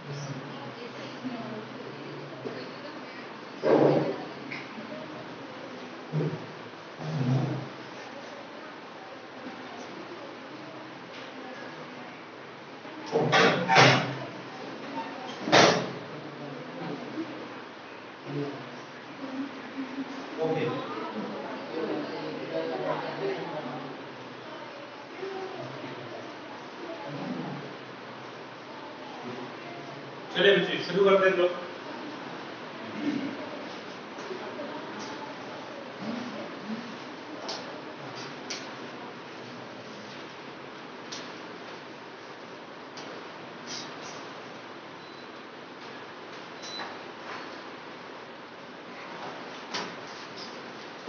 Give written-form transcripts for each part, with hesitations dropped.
Okay चलिए बच्चे शुरू करते हैं लोग।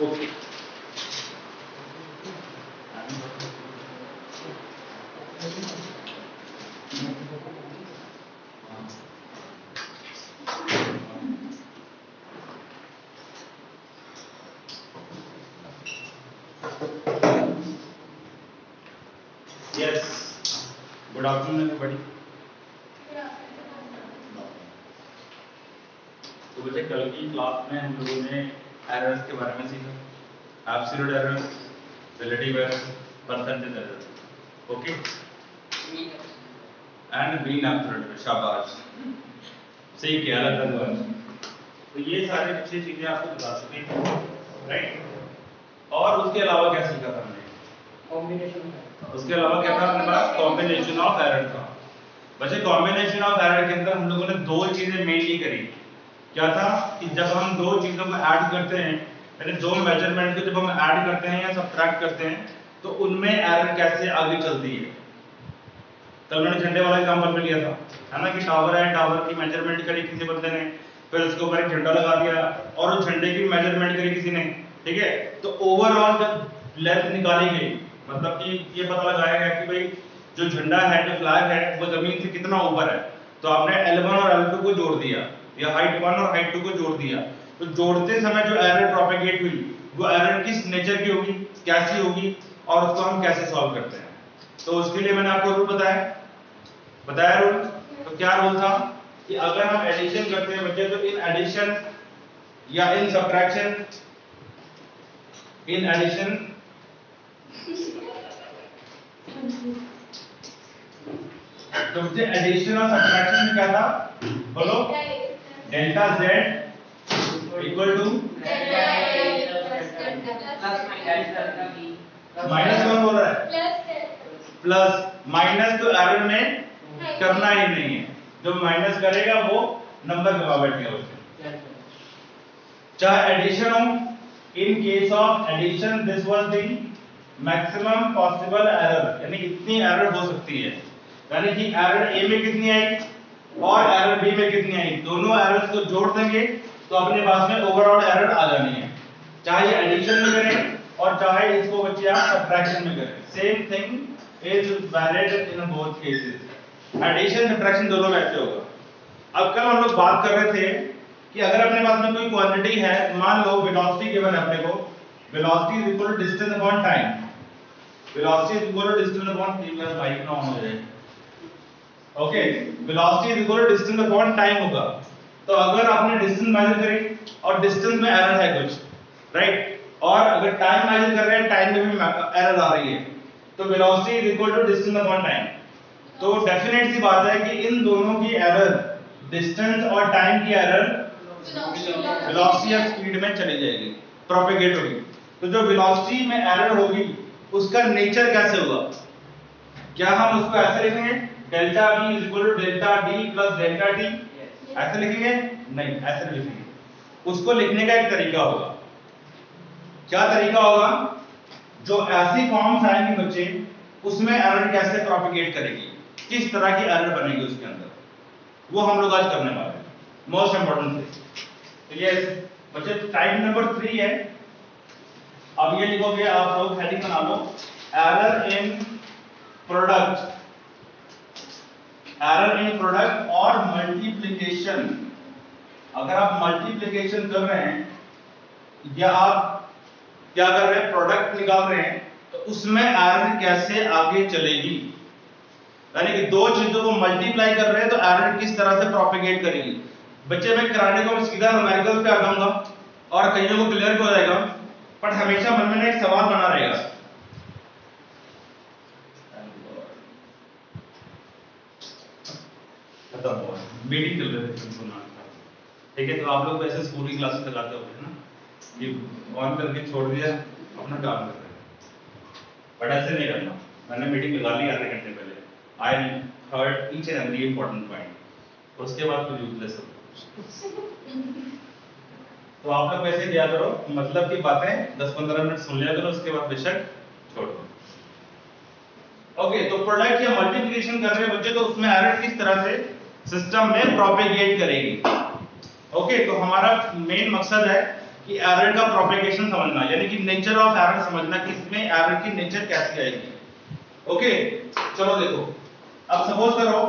Okay yes good afternoon everybody. तो बच्चे कल की क्लास में हम लोगों ने एरर्स के बारे में सीखा, absolute error, relative error, percentage error, okay and mean absolute. शाबाश, सही किया लगता है। तो ये सारी अच्छी चीजें आपको बता चुके हैं, राइट। और उसके अलावा क्या सीखा था हमने? कॉम्बिनेशन। उसके अलावा क्या था अपने पास? कॉम्बिनेशन ऑफ एरर था। बच्चे कॉम्बिनेशन ऑफ एरर के अंदर हम लोगों ने दो चीजें मेनली करी। क्या था कि जब हम दो चीजों को ऐड करते हैं, यानी दो मेजरमेंट को जब हम ऐड करते हैं या सब्ट्रैक्ट करते हैं, तो उनमें एरर कैसे आगे चलती है। कल मैंने झंडे वाला एग्जांपल में लिया था, है ना, कि टावर है, टावर की मेजरमेंट करी किसी बंदे ने, फिर उसके ऊपर एक झंडा लगा दिया और उस झंडे की मेजरमेंट करी किसी ने, ठीक है। तो ओवरऑल जब लेंथ निकाली गई, मतलब कि ये पता लगाया गया कि भाई जो झंडा है, जो फ्लैग है, वो जमीन से कितना ऊपर है। तो आपने L1 और L2 को जोड़ दिया, या हाइट 1 और हाइट 2 को जोड़ दिया। तो जोड़ते समय जो एरर प्रोपेगेट हुई, वो एरर किस नेचर की होगी, कैसी होगी, और उसको हम कैसे सॉल्व करते हैं। तो उसके लिए मैंने आपको रूल बताया रूल। तो क्या रूल था कि अगर हम एडिशन करते हैं बच्चे, तो इन एडिशन या इन सब्ट्रैक्शन, इन एडिशन तो बच्चे एडिशन और सब्ट्रैक्शन में क्या था, बोलो? Delta z equal to minus कौन बोल रहा है? प्लस। माइनस तो एरर में करना ही नहीं है, जो माइनस करेगा वो नंबर गवा बैठेगा उससे। चाहे एडिशन हो, in case of addition this was the maximum possible error, यानी इतनी एरर हो सकती है, यानी कि एरर ए में कितनी आई और एरर बी में कितनी आई, दोनों एरर्स को जोड़ देंगे तो अपने पास में ओवरऑल एरर आ जानी है। चाहे ये एडिशन में करें और चाहे इसको बच्चे आप सब्ट्रैक्शन में करें, same thing is valid in both cases. Addition subtraction दोनों में ऐसे होगा। अब कल हम लोग बात कर रहे थे कि अगर अपने पास में कोई क्वांटिटी है, मान लो वेलोसिटी गिवन है अपने को, velocity is equal to distance upon time, velocity is equal to distance upon मेरा बाइक ना ऑन हो जाए, okay, velocity is equal to distance upon time होगा। तो अगर आपने डिस्टेंस मेजर करी और डिस्टेंस में एरर है कुछ, राइट, और अगर टाइम मेजर कर रहे हैं, टाइम में भी एरर आ रही है, तो velocity is equal to distance upon time. तो डेफिनेट सी बात है कि इन दोनों की एरर, डिस्टेंस और टाइम की एरर वेलोसिटी या स्पीड में चली जाएगी, प्रोपेगेट होगी। तो जो वेलोसिटी में एरर होगी उसका नेचर कैसे होगा? क्या हम उसको ऐसे लिखेंगे delta v is equal to delta d plus delta t, ऐसे लिखेंगे? नहीं, ऐसे नहीं लिखेंगे। उसको लिखने का एक तरीका होगा। क्या तरीका होगा? जो ऐसी फॉर्म्स आएंगी बच्चे, उसमें एरर कैसे प्रोपेगेट करेगी, किस तरह की एरर बनेगी उसके अंदर, वो हम लोग आज करने वाले हैं, मोस्ट इंपॉर्टेंट थिंग। तो ये बच्चे टाइप नंबर 3 है। अब ये लिखोगे आप लोग, हेडिंग बना लो, error in product, error in product और मल्टीप्लिकेशन। अगर आप मल्टीप्लिकेशन कर रहे हैं या आप क्या कर रहे हैं, प्रोडक्ट निकाल रहे हैं, तो उसमें एरर कैसे आगे चलेगी। यानी कि दो चीजों को मल्टीप्लाई कर रहे हैं तो एरर किस तरह से प्रोपेगेट करेगी। बच्चे मैं कराने को सीधा न्यूमेरिकल पे आ जाऊंगा और कईयों को क्लियर हो जाएगा, पर हमेशा मन में एक सवाल बना रहेगा। मीटिंग चल रही थी, ठीक है, तो आप लोग वैसे स्कूल की क्लासेस लगाते होंगे ना, ये ऑन करके छोड़ दिया अपना काम कर रहे हैं, बट ऐसे नहीं करना। मैंने मीटिंग लगा ली आधे घंटे पहले, I heard each and every important point, उसके बाद तो यूजलेस हो। तो आप लोग वैसे क्या करो, मतलब की बातें 10-15 मिनट सुन लिया करो, उसके बाद बेशक छोड़ दो। ओके, तो प्रोडक्ट या मल्टीप्लिकेशन कर रहे हैं बच्चे, तो उसमें एरर किस तरह से सिस्टम में प्रोपेगेट करेगी। ओके, तो हमारा मेन मकसद है कि एरर का प्रोपेगेशन समझना, यानी कि नेचर ऑफ एरर समझना कि इसमें एरर की नेचर कैसी आएगी। ओके, चलो देखो, अब सपोज करो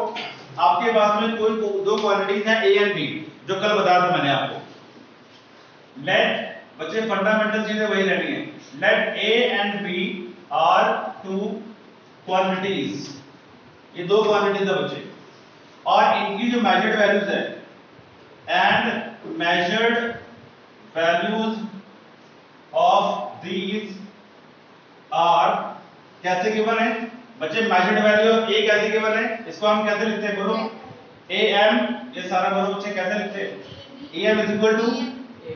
आपके पास में कोई दो क्वांटिटीज हैं ए एंड बी, जो कल बताया था मैंने आपको। लेट, बच्चे फंडामेंटल चीजें वही रहनी है, let A and B are two quantities, ये दो क्वांटिटीज है बच्चे, और इनकी जो मेजर्ड वैल्यूज है and measured values of these are कैसे गिवन है बच्चे, मेजर्ड वैल्यू ऑफ ए कैसे गिवन है, इसको हम कैसे लिखते हैं बोलो, ए एम, ये सारा बोलो बच्चे कैसे लिखते हैं, A M is equal to A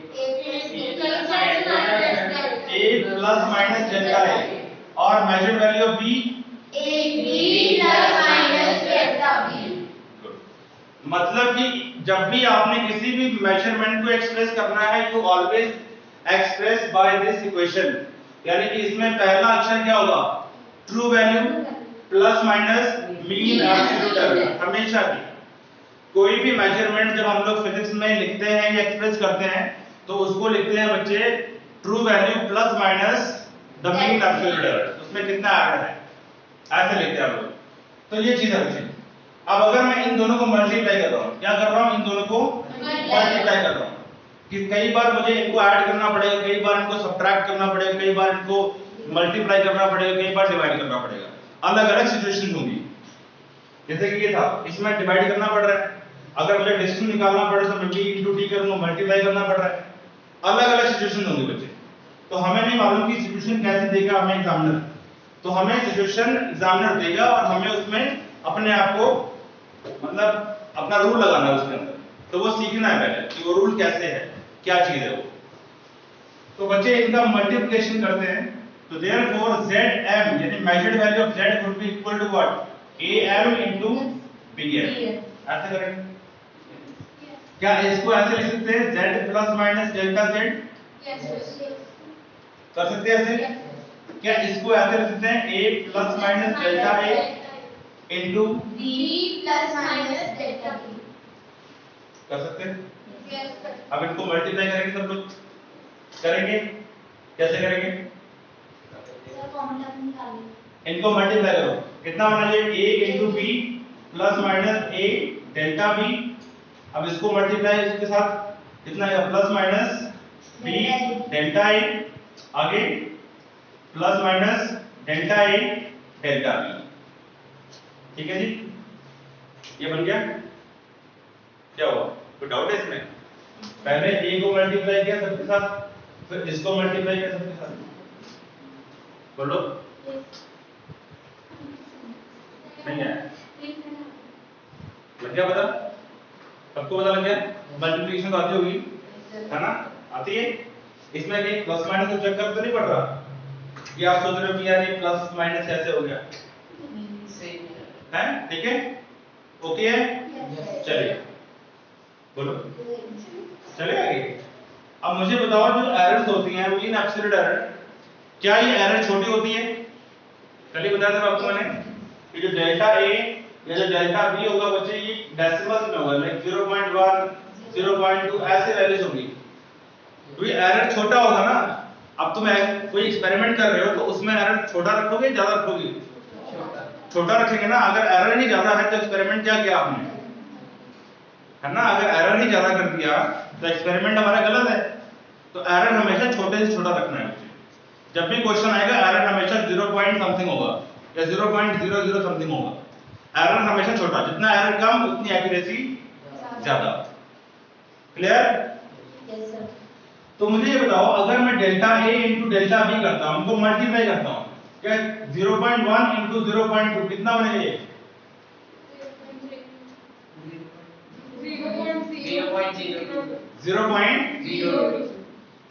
plus minus delta A, और measured value of B A B plus minus delta B. मतलब कि जब भी आपने किसी भी मेजरमेंट को एक्सप्रेस करना है, you always express by this equation, यानी कि इसमें पहला अक्षर क्या होगा, true value plus minus mean absolute error. हमेशा की कोई भी मेजरमेंट जब हम लोग फिजिक्स में लिखते हैं या एक्सप्रेस करते हैं तो उसको लिखते हैं बच्चे true value plus minus the mean absolute error, उसमें कितना एरर है ऐसे लिखते हैं हम लोग। तो ये चीज है बच्चे। अब अगर मैं इन दोनों को मल्टीप्लाई कर रहा हूं, क्या कर रहा हूं, इन दोनों को मल्टीप्लाई कर रहा हूं, कि कई बार मुझे इनको ऐड करना पड़ेगा, कई बार इनको सब्ट्रैक्ट करना पड़ेगा, कई बार इनको मल्टीप्लाई करना पड़ेगा, कई बार डिवाइड करना पड़ेगा, अलग अलग सिचुएशन होंगी। जैसे कि ये था, इसमें डिवाइड करना पड़ रहा है, अगर मुझे डिस्टेंस निकालना पड़े तो मैं b into d करूंगा, मल्टीप्लाई करना पड़ रहा है, अलग अलग सिचुएशन होंगी बच्चे। तो हमें नहीं मालूम कि सिचुएशन कैसे देगा हमें एग्जामिनर, तो हमें सिचुएशन एग्जामिनर देगा और हमें उसमें अपने आप को मतलब अपना रूल लगाना है उसके अंदर, तो वो सीखना है पहले कि वो रूल कैसे है, क्या चीज है वो। तो बच्चे इनका मल्टीप्लिकेशन करते हैं, तो देयरफॉर zm यानी measured value of z would be equal to what, am into bm, ऐसे करेंगे क्या, इसको ऐसे लिख सकते हैं z plus minus delta z, कर सकते हैं ऐसे क्या, इसको ऐसे लिख सकते हैं a plus minus delta a into b plus minus delta b, कर सकते हैं। अब इनको मल्टीप्लाई करेंगे, सब लोग करेंगे, कैसे करेंगे, इनको मल्टीप्लाई करो, कितना होना चाहिए, a into b plus minus a delta b। अब इसको मल्टीप्लाई इसके साथ कितना है, plus minus b delta a, आगे plus minus delta a delta b, ठीक है जी, ये बन गया। क्या हुआ, कोई डाउट है इसमें, पहले a को मल्टीप्लाई किया सबके साथ, फिर इसको मल्टीप्लाई किया सबके साथ, बोलो नहीं है, लग गया पता, सबको पता लग गया, मल्टीप्लिकेशन तो आती होगी है ना, आती है, इसमें कहीं प्लस माइनस को चेक कर तो नहीं पड़ रहा कि आप सोच रहे हो कि यार ये प्लस माइनस कैसे हो गया है, ठीक है, ओके है, चलिए बोलो, चले आगे। अब मुझे बताओ जो एरर्स होती हैं मीन एब्सोल्यूट एरर, क्या ये एरर छोटी होती है, कल ही बताया था आपको मैंने कि जो डेल्टा a या जो डेल्टा b होगा बच्चे ये डेसिमल्स में होगा, लाइक 0.1 0.2 ऐसे वैल्यूज होंगी, तो ये एरर छोटा होगा ना। अब तुम कोई एक्सपेरिमेंट कर रहे हो तो उसमें एरर छोटा रखोगे ज्यादा रखोगे, छोटा रखेंगे ना, अगर एरर ही ज्यादा है तो एक्सपेरिमेंट क्या किया आपने, है ना, अगर एरर ही ज्यादा कर दिया तो एक्सपेरिमेंट हमारा गलत है, तो एरर हमेशा छोटे से छोटा रखना है। जब भी क्वेश्चन आएगा एरर हमेशा 0 पॉइंट समथिंग होगा या 0.00 समथिंग होगा, एरर हमेशा छोटा, जितना एरर कम उतनी एक्यूरेसी ज्यादा। क्लियर? Yes sir. तो मुझे ये बताओ, अगर मैं delta A into delta B करता हूं, उनको मल्टीप्लाई करता हूं, क्या 0.1 इंटू 0.2 कितना बनेगा ये?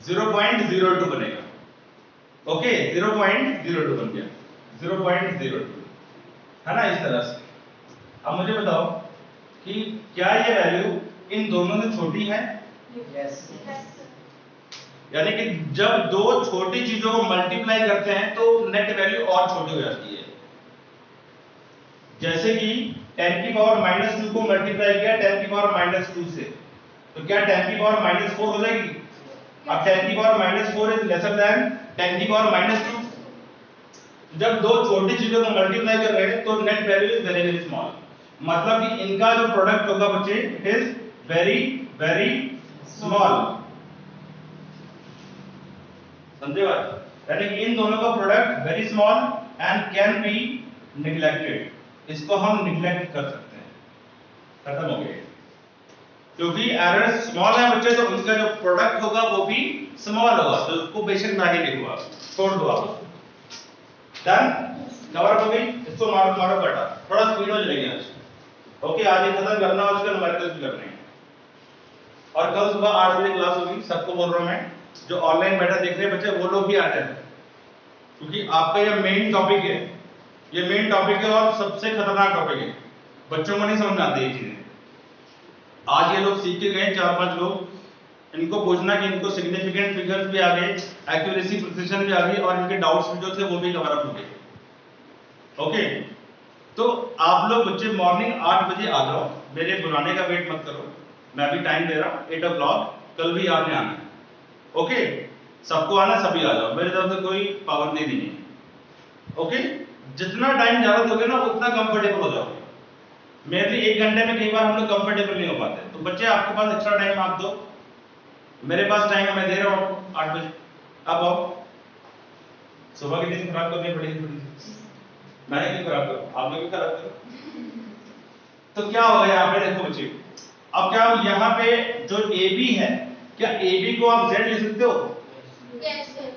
0.02 बनेगा। ओके, 0.02 बन गया, 0.02 है ना, इस तरह से। अब मुझे बताओ कि क्या ये वैल्यू इन दोनों से छोटी है? यस। यानी कि जब दो छोटी चीजों को मल्टीप्लाई करते हैं तो नेट वैल्यू और छोटी हो जाती है। जैसे कि 10 की पावर -2 को मल्टीप्लाई किया 10 की पावर -2 से, तो क्या 10 की पावर -4 हो जाएगी? अब 10 की पावर -4 इज लेसर देन 10 की पावर -2। जब दो छोटी चीजों को मल्टीप्लाई कर रहे हैं तो net value is very very small, मतलब कि इनका जो प्रोडक्ट होगा बच्चे, it is very very small. समझे बात? यानी कि इन दोनों का product very small and can be neglected, इसको हम निग्लेक्ट कर सकते हैं। खत्म हो गया, क्योंकि एरर स्मॉल है बच्चे, तो उनका जो प्रोडक्ट होगा वो भी स्मॉल होगा, तो उसको बेशक ना ही लिखो, आप छोड़ दो आप उसको। डन? कवर हो गई? इसको मारो मारो बेटा, थोड़ा स्पीड में चलेंगे आज। ओके, आज ये खत्म करना है, उसका न्यूमेरिकल्स भी करने हैं। और कल सुबह 8 बजे क्लास होगी, सबको बोल रहा हूं मैं, जो ऑनलाइन बैठा देख रहे हैं बच्चे वो लोग भी आते हैं, क्योंकि आपका ये मेन टॉपिक है, ये मेन टॉपिक है और सबसे खतरनाक टॉपिक है। बच्चों को नहीं समझ में आती ये चीजें। आज ये लोग सीख के गए 4-5 लोग, इनको पूछना कि इनको सिग्निफिकेंट फिगर्स भी आ गए, एक्यूरेसी प्रिसिशन भी आ गई, और इनके डाउट्स भी जो थे वो भी कवर अप हो गए। ओके, तो आप लोग बच्चे मॉर्निंग 8 बजे आ जाओ, मेरे बुलाने का वेट मत करो, मैं भी टाइम दे रहा हूँ 8 o'clock, कल भी आपने आना है। ओके, सबको आना, सभी आ जाओ, मेरे तरफ से कोई पाबंदी नहीं है। ओके, जितना टाइम ज्यादा दोगे ना उतना कंफर्टेबल हो जाओगे। मेरे 1 घंटे में कई बार हम लोग कंफर्टेबल नहीं हो पाते, तो बच्चे आपके पास एक्स्ट्रा टाइम आप दो, मेरे पास टाइम है, मैं दे रहा हूँ आपको 8 बजे, अब आओ। सुबह की नींद खराब करनी पड़ेगी थोड़ी सी, मैंने क्यों खराब करूँ, आप लोग भी खराब करो। तो क्या होगा यहाँ पे, देखो बच्चे, अब क्या यहाँ पे जो ए बी है, क्या ए बी को आप z लिख सकते हो? Yes sir.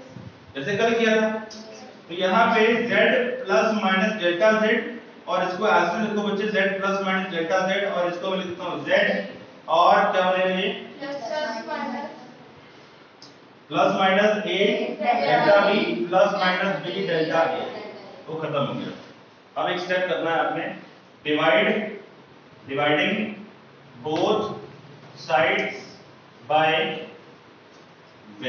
जैसे कल किया था, तो यहाँ पे z plus minus delta z, और इसको ऐसे लिखो बच्चे, z plus minus delta z, और इसको मैं लिखता हूँ z, और क्या बनेगा ये plus minus a delta b plus minus b delta a, तो खत्म हो गया। अब एक स्टेप करना है आपने, dividing both sides by z।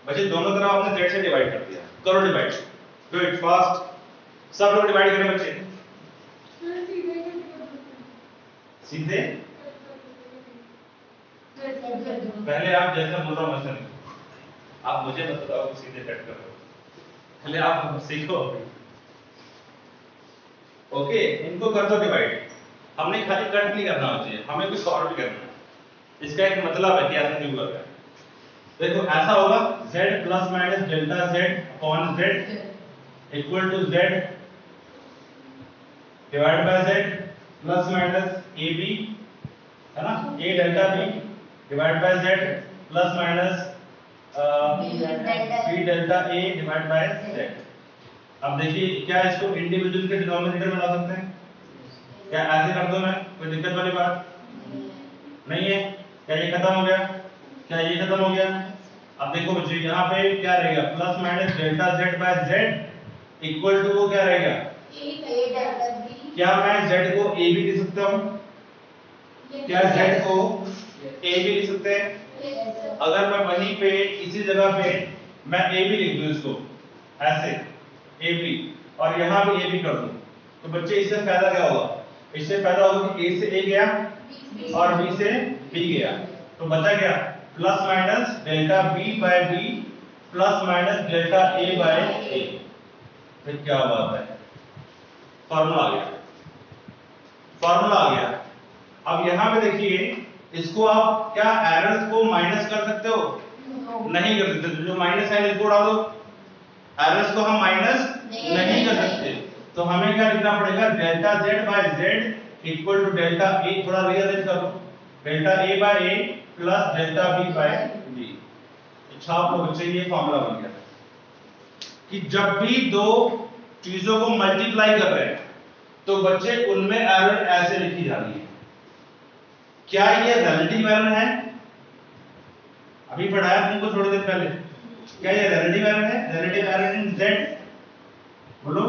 बच्चे दोनों तरफ आपने z से डिवाइड कर दिया, करो डिवाइड, डू इट फास्ट, सब लोग डिवाइड करें बच्चे, सीधे। पहले आप जैसा बोल रहा हूं वैसा नहीं, आप मुझे मत बताओ कि सीधे कट करो, पहले आप सीखो। ओके, इनको कर दो डिवाइड, हमने खाली कट नहीं करना चाहिए, हमें कुछ और भी करना है, इसका एक मतलब है कि ऐसा क्यों कर रहे हैं। देखो ऐसा होगा, z plus minus delta z upon z equal to z divide by z plus minus ab, है ना, a delta b divide by z plus minus b delta a divide by z। अब देखिए, क्या इसको इंडिविजुअल के denominator में ला सकते हैं? क्या ऐसे कर दो मैं, कोई दिक्कत वाली बात नहीं है? क्या ये खत्म हो गया? क्या ये खत्म हो गया? अब देखो बच्चों, यहाँ पे क्या रहेगा, plus minus delta z by z equal to वो क्या रहेगा, क्या मैं z को a भी लिख सकता हूँ? क्या z को a भी लिख सकते हैं? अगर मैं वहीं पे इसी जगह पे मैं a भी लिख दूं, इसको ऐसे a भी, और यहाँ भी a भी कर दूं, तो बच्चे इससे फायदा क्या होगा? इससे फायदा होगा कि a से a गया और b से b गया, तो बचा क्या, plus minus delta b by b plus minus delta a by a। फिर क्या बात है, फार्मूला आ गया, फार्मूला आ गया। अब यहाँ पे देखिए, इसको आप क्या एरर्स को माइनस कर सकते हो? नहीं कर सकते, जो माइनस साइन इसको उड़ा दो, एरर्स को हम माइनस नहीं कर सकते, तो हमें क्या लिखना पड़ेगा, delta z by z equal to delta a, थोड़ा रीअरेंज करो, delta a by a plus delta b by b। अच्छा आप लोग बच्चे ये फॉर्मूला बन गया कि जब भी दो चीजों को मल्टीप्लाई कर रहे हैं तो बच्चे उनमें एरर ऐसे लिखी जानी है। क्या ये रिलेटिव एरर है? अभी पढ़ाया तुमको थोड़ी देर पहले, क्या ये रिलेटिव एरर है? रिलेटिव एरर इन z, बोलो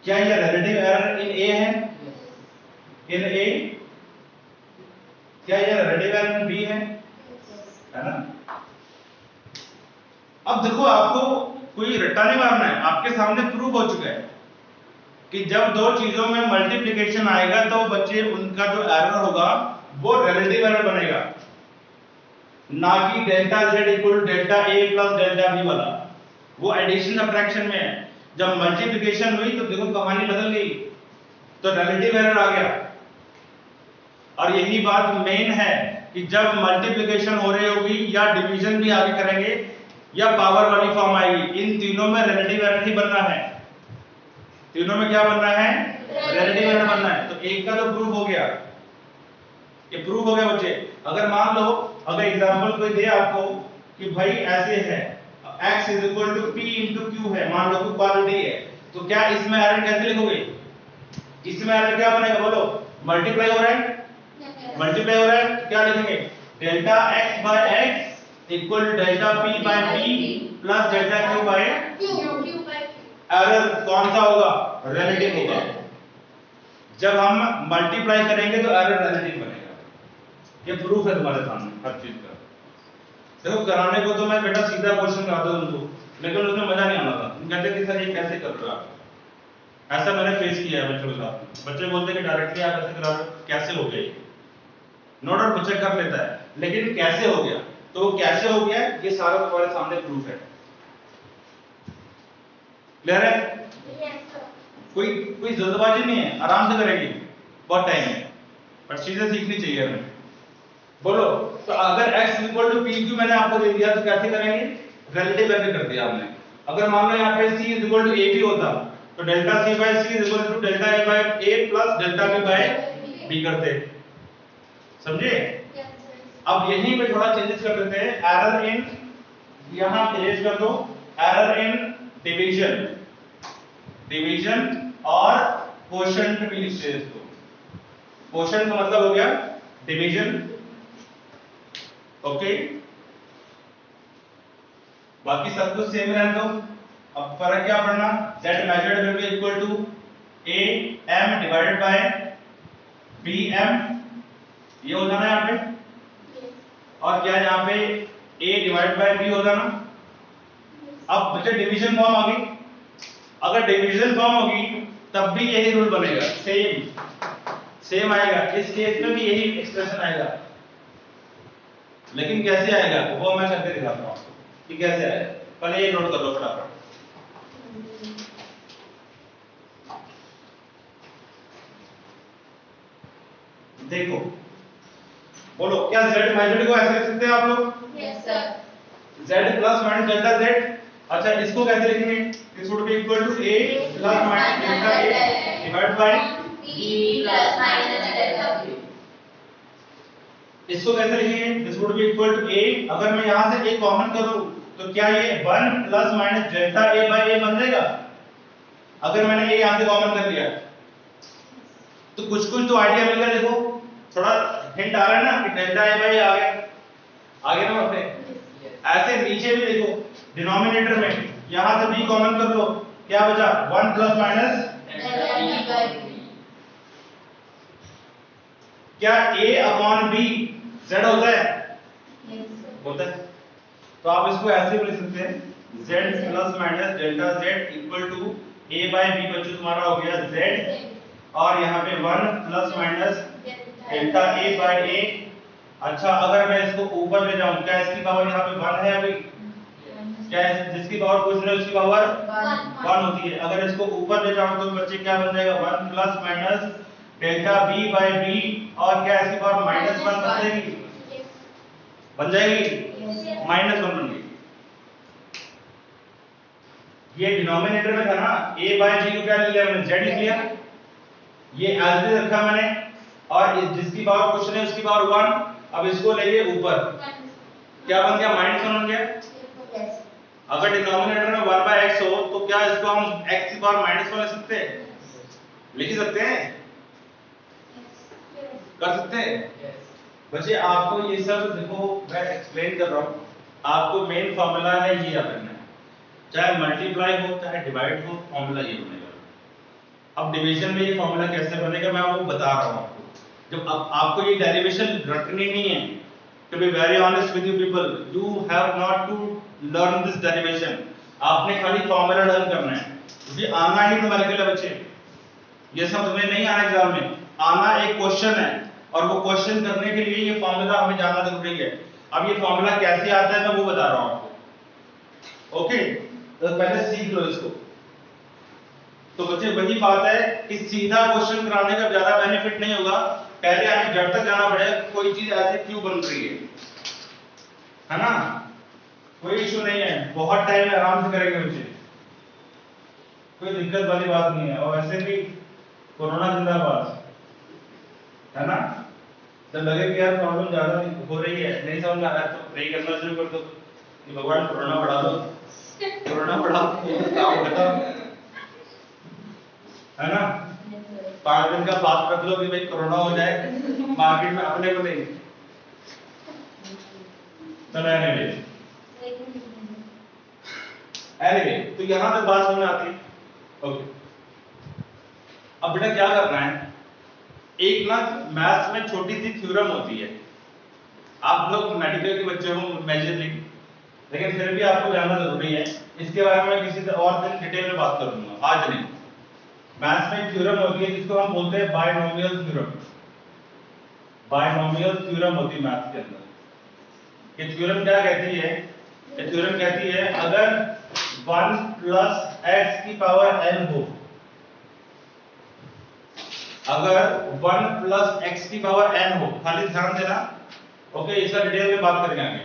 क्या ये रिलेटिव एरर इन a है? इन a। क्या ये रिलेटिव एरर इन b है ना? अब देखो आपको कोई रट्टा नहीं मारना है, आपके सामने प्रूफ हो चुका है कि जब दो चीजों में मल्टीप्लिकेशन आएगा तो बच्चे उनका जो एरर होगा वो रिलेटिव एरर बनेगा, ना कि delta z equal to delta a plus delta b वाला। वो एडिशन सब्ट्रैक्शन में है, जब मल्टीप्लिकेशन हुई तो देखो कहानी बदल गई, तो रिलेटिव एरर आ गया। और यही बात मेन है कि जब मल्टीप्लिकेशन हो रही होगी या डिवीजन भी आगे करेंगे या पावर वाली फॉर्म आएगी, इन तीनों में रिलेटिव एरर ही बनना है। तीनों में क्या बनना है? रिलेटिव एरर बनना है। तो एक का तो प्रूफ हो गया, ये प्रूफ हो गया बच्चे। अगर मान लो, अगर एग्जांपल कोई दे आपको कि भाई ऐसे है x is equal to p into q है, मान लो कोई क्वांटिटी है, तो क्या इसमें एरर कैसे लिखोगे? इसमें एरर क्या बनेगा बोलो? मल्टीप्लाई हो रहा है, मल्टीप्लाई हो रहा है, क्या लिखेंगे? Delta x by x equal to delta p by p plus delta q by q। Error कौन सा होगा? रिलेटिव होगा। जब हम मल्टीप्लाई करेंगे तो एरर रिलेटिव बनेगा। ये प्रूफ है तुम्हारे सामने हर चीज का। देखो कराने को तो मैं बेटा सीधा क्वेश्चन कराता हूं उनको, लेकिन उसमें मजा नहीं आता था। तुम कहते कि सर ये कैसे कर रहे हो आप? ऐसा मैंने फेस किया है बच्चों के साथ। बच्चे बोलते कि डायरेक्टली आप ऐसे करा रहे हो, कैसे हो गया ये? नो डाउट बच्चा कर लेता है, लेकिन कैसे हो गया? तो वो कैसे हो गया ये सारा तुम्हारे सामने प्रूफ है। क्लियर है? कोई जल्दबाजी नहीं है, आराम से करेंगे, बहुत टाइम है, बट चीजें सीखनी चाहिए हमें। बोलो, तो अगर x इक्वल टू pq मैंने आपको दे दिया तो कैसे करेंगे? रिलेटिव एरर कर दिया हमने। अगर मान लो यहाँ पे c इक्वल टू ab होता तो delta c by c equal to delta a by a plus delta b by b करते। समझे? अब यहीं पे थोड़ा चेंजेस कर देते हैं। एरर इन, यहां इरेज कर दो, एरर इन डिवीजन, डिवीजन और क्वोशंट भी लिख दो। क्वोशंट का मतलब हो गया डिवीजन, ओके। बाकी सब कुछ सेम रहने दो। अब फर्क क्या पड़ना? z measured will be equal to a m divided by b m, ये हो जाना यहाँ पे, और क्या यहाँ पे a डिवाइड बाय b हो जाना। अब बच्चे डिवीजन फॉर्म आ गई। अगर डिवीजन फॉर्म होगी तब भी यही रूल बनेगा, सेम आएगा। इस केस में भी यही एक्सप्रेशन आएगा, लेकिन कैसे आएगा वो मैं करके दिखाता हूं आपको कि कैसे आएगा। पहले ये नोट कर लो फटाफट। देखो, बोलो क्या z मेजर्ड को ऐसे लिख सकते हैं आप लोग? Yes sir. z plus minus delta z। अच्छा इसको कैसे लिखेंगे? This would be equal to a plus minus delta a divide by b plus minus delta b। इसको कैसे लिखेंगे? This would be equal to a, अगर मैं यहां से a कॉमन करूं तो क्या ये 1 plus minus delta a by a बन जाएगा? अगर मैंने a यहां से कॉमन कर लिया तो कुछ तो आइडिया मिल गया। देखो थोड़ा हिंट आ रहा है ना कि डेल्टा a बाय a आ गया, आगे ना अपने ऐसे नीचे भी देखो डिनोमिनेटर में यहां से b कॉमन कर लो, क्या बचा? 1 plus minus delta b by b। क्या a अपॉन b z होता है? Yes sir. होता है। तो आप इसको ऐसे भी लिख सकते हैं z plus minus delta z equal to a by b। बच्चों तुम्हारा हो गया z, और यहाँ पे 1 plus minus delta a by a। अच्छा अगर मैं इसको ऊपर ले जाऊं, क्या इसकी पावर यहाँ पे 1 है अभी? क्या जिसकी पावर पूछ रहे हो उसकी पावर 1 होती है। अगर इसको ऊपर ले जाऊं तो बच्चे क्या बन जाएगा? 1 plus minus delta b by b, और क्या इसकी पावर -1 बन जाएगी? बन जाएगी -1 बन गई। ये डिनोमिनेटर में था ना, a by g को क्या लिख लिया मैंने, z लिख लिया, ये एज इट रखा मैंने, और जिसकी पावर कुछ नहीं उसकी पावर 1, अब इसको लेके ऊपर क्या बन गया, -1 बन गया। Yes. अगर डिनोमिनेटर में 1 by x हो तो क्या इसको हम x की पावर -1 लिख सकते हैं, लिख ही सकते हैं, कर सकते हैं। बच्चे आपको ये सब देखो मैं एक्सप्लेन कर रहा हूँ, आपको मेन फार्मूला है ये याद रखना है, चाहे मल्टीप्लाई हो चाहे डिवाइड हो, फार्मूला ये बनेगा। अब डिवीजन में ये फार्मूला कैसे बनेगा मैं आपको बता रहा हूँ आपको, जब अब आपको ये डेरिवेशन रखनी नहीं है। To be very honest with you people, you have not to learn this derivation, आपने खाली फार्मूला लर्न करना है, क्योंकि आना ही न्यूमेरिकल है बच्चे, ये सब तुम्हें नहीं आना एग्जाम में, आना एक क्वेश्चन है, और वो क्वेश्चन करने के लिए ये फार्मूला हमें जानना जरूरी है। अब ये फार्मूला कैसे आता है मैं वो बता रहा हूँ आपको, ओके। तो पहले सीख लो इसको। तो बच्चे वही बात है कि सीधा क्वेश्चन कराने का ज्यादा बेनिफिट नहीं होगा, पहले हमें जड़ तक जाना पड़ेगा, कोई चीज ऐसे क्यों बन रही है ना, कोई इशू नहीं है, बहुत टाइम में आराम से करेंगे बच्चे, कोई दिक्कत वाली बात नहीं है। और वैसे भी कोरोना जिंदाबाद, है ना, जब लगे कि यार प्रॉब्लम ज्यादा हो रही है, नहीं समझ में आ रहा है, तो प्रे करना शुरू कर दो कि भगवान कोरोना बढ़ा दो, कोरोना बढ़ा दो, काम खत्म, है ना। 5 दिन का फास्ट रख लो कि भाई कोरोना हो जाए, मार्केट में अपने को नहीं। चलो एनीवे तो यहां तक बात समझ में आती है, ओके। अब बेटा क्या करना है, एक ना मैथ्स में छोटी सी थ्योरम होती है, आप लोग मेडिकल के बच्चे हो मेजरली, लेकिन फिर भी आपको जानना जरूरी है, इसके बारे में किसी और दिन डिटेल में बात करूंगा, आज नहीं। मैथ्स में थ्योरम होती है जिसको हम बोलते हैं बायनोमियल थ्योरम, बायनोमियल थ्योरम होती है मैथ्स के अंदर। ये थ्योरम क्या कहती है, ये थ्योरम कहती है अगर 1 प्लस x की पावर n हो, अगर 1 प्लस x की पावर n हो, खाली ध्यान देना, ओके, इसका डिटेल में बात करेंगे आगे।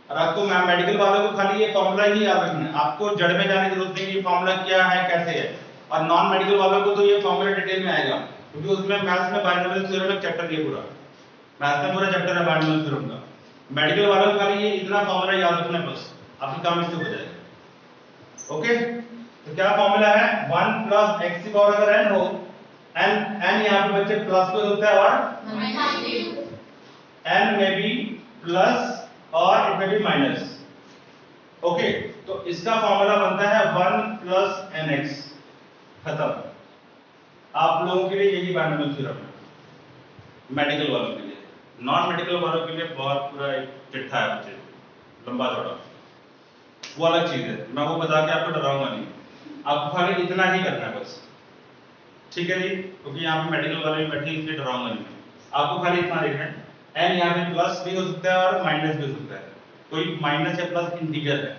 और आपको मेडिकल वालों को खाली ये फॉर्मूला ही याद रखना है, आपको जड़ में जाने की जरूरत नहीं, ये फॉर्मूला क्या है कैसे है। और नॉन मेडिकल वालों को तो ये फॉर्मूला डिटेल में आएगा, क्योंकि उसमें मैथ्स में बायनोमियल थ्योरम का चैप्टर ये पूरा, मैथ्स में पूरा चैप्टर है बायनोमियल थ्योरम का। मेडिकल वालों को खाली ये इतना फॉर्मूला याद रखना है, बस आपका काम इससे हो जाएगा, ओके। तो क्या फॉर्मूला है, 1 प्लस x की पावर अगर n हो, n यहाँ पे बच्चे प्लस को होता है और n में भी प्लस और इट में भी माइनस, ओके। तो इसका फॉर्मूला बनता है 1 प्लस nx, खत्म। आप लोगों के लिए यही बायनोमियल थ्योरम है, मेडिकल वालों के लिए। नॉन मेडिकल वालों के लिए बहुत पूरा एक चिट्ठा है बच्चे, लंबा चौड़ा, वो अलग चीज है, मैं वो बता के आपको डराऊंगा नहीं, आपको खाली इतना ही करना है बस, ठीक है जी, क्योंकि यहाँ पे मेडिकल वाले भी बैठे इसलिए डराऊंगा नहीं, आपको खाली इतना लिखना है। n यहाँ पे प्लस भी हो सकता है और माइनस भी हो सकता है, कोई माइनस या प्लस इंटीजर है,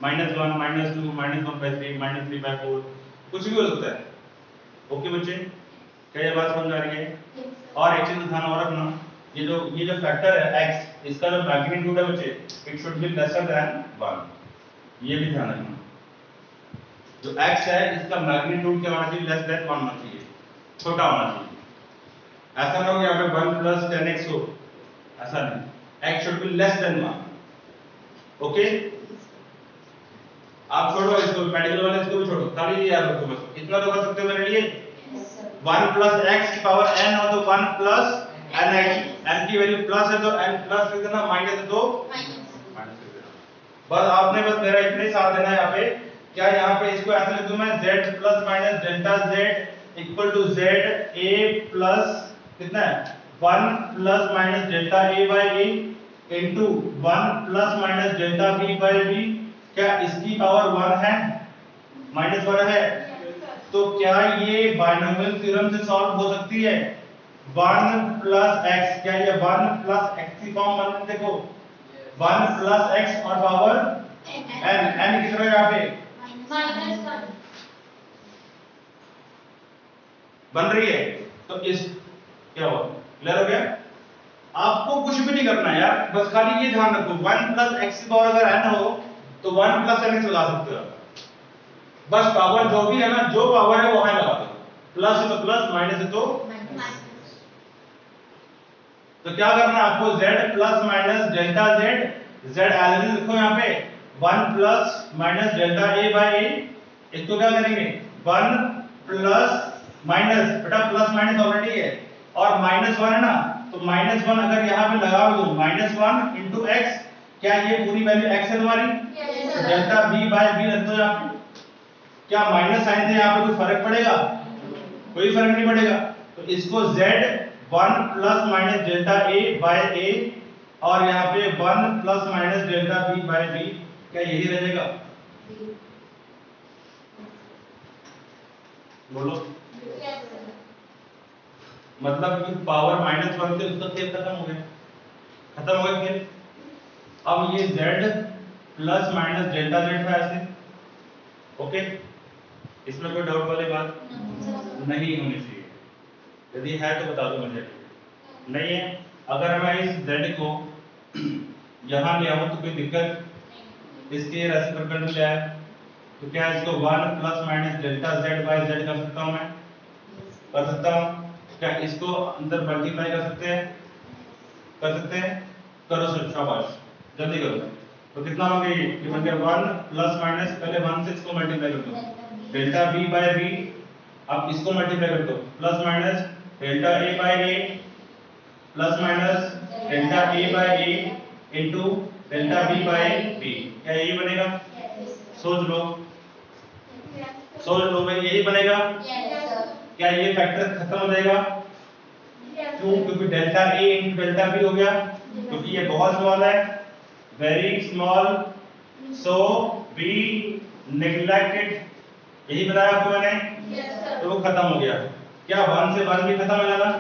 -1 -2 -1/3 -3/4 कुछ भी हो सकता है, ओके बच्चे, क्या ये बात समझ आ रही है। और एक चीज ध्यान और रखना, ये जो फैक्टर है x, इसका जो मैग्नीट्यूड है बच्चे, it should be lesser than 1, ये भी ध्यान रखना, जो x है इसका मैग्नीट्यूड क्या होना चाहिए, लेस देन 1 होना चाहिए, छोटा होना चाहिए। ऐसा ना हो कि यहाँ पे 1 प्लस 10x हो, ऐसा नहीं, x should be less than 1, okay. आप छोड़ो इसको, मेडिकल वाले इसको भी छोड़ो, खाली ये याद रखो बस, इतना तो कर सकते हो मेरे लिए। 1 प्लस x की पावर n हो तो 1 प्लस nx, n की वैल्यू प्लस है तो n प्लस लिख देना, माइनस है तो माइनस लिख देना, बस आपने बस मेरा इतना ही साथ देना है यहाँ पे। क्या यहाँ पे इसको ऐसे लिख दूं मैं, z plus minus delta z equal to z a plus कितना है 1 plus minus delta a by a into 1 plus minus delta b by b, क्या इसकी पावर 1 है, -1 है, तो क्या ये बायनोमियल थ्योरम से सॉल्व हो सकती है। 1 प्लस x, क्या ये 1 प्लस x की फॉर्म बन, देखो 1 प्लस x और पावर n कितना है यहाँ पे -1 बन रही है, तो इस क्या हुआ, क्लियर हो गया। आपको कुछ भी नहीं करना है यार, बस खाली ये ध्यान रखो 1 प्लस x की पावर अगर n हो तो 1 प्लस nx लगा सकते हो, बस पावर जो भी है ना, जो पावर है वो वहां लगा दो, प्लस है तो प्लस, माइनस है तो क्या करना है आपको, z plus minus delta z, z एलजी लिखो यहाँ पे 1 plus minus delta a by a, इसको क्या करेंगे 1 प्लस माइनस, बेटा प्लस माइनस ऑलरेडी है और -1 है ना, तो -1 अगर यहाँ पे लगा दो -1 इनटू x, क्या ये पूरी वैल्यू x है तुम्हारी, डेल्टा b बाय b रख दो यहाँ पे, क्या माइनस साइन से यहाँ पे कोई फर्क पड़ेगा, कोई फर्क नहीं पड़ेगा, तो इसको z 1 plus minus delta a by a और यहाँ पे 1 plus minus delta b by b, क्या यही रहेगा, बोलो, मतलब कि पावर -1 से उसका खेल खत्म हो गया खेल। अब ये z plus minus delta z है ऐसे, ओके, इसमें कोई डाउट वाली बात नहीं होनी चाहिए, यदि है तो बता दो मुझे, नहीं है, अगर मैं इस z को यहाँ ले आऊँ तो कोई दिक्कत, इसके रेसिप्रोकल ले आया तो क्या इसको 1 plus minus delta z by z कर सकता हूँ मैं, कर सकता हूँ, क्या इसको अंदर मल्टीप्लाई कर सकते हैं, करो सर, शाबाश, जल्दी करो, तो कितना हो गया ये बन गया 1 प्लस माइनस, पहले 1 से इसको मल्टीप्लाई कर दो, डेल्टा b बाय b, अब इसको मल्टीप्लाई कर दो, plus minus delta a by a plus minus delta a by a into delta b by b, क्या यही बनेगा, सोच लो भाई, यही बनेगा, क्या ये फैक्टर खत्म हो जाएगा, क्यों, क्योंकि delta a into delta b हो गया, क्योंकि ये बहुत स्मॉल है, वेरी स्मॉल, सो बी नेग्लेक्टेड, यही बताया आपको मैंने, तो वो खत्म हो गया, क्या 1 से 1 भी खत्म हो जाएगा,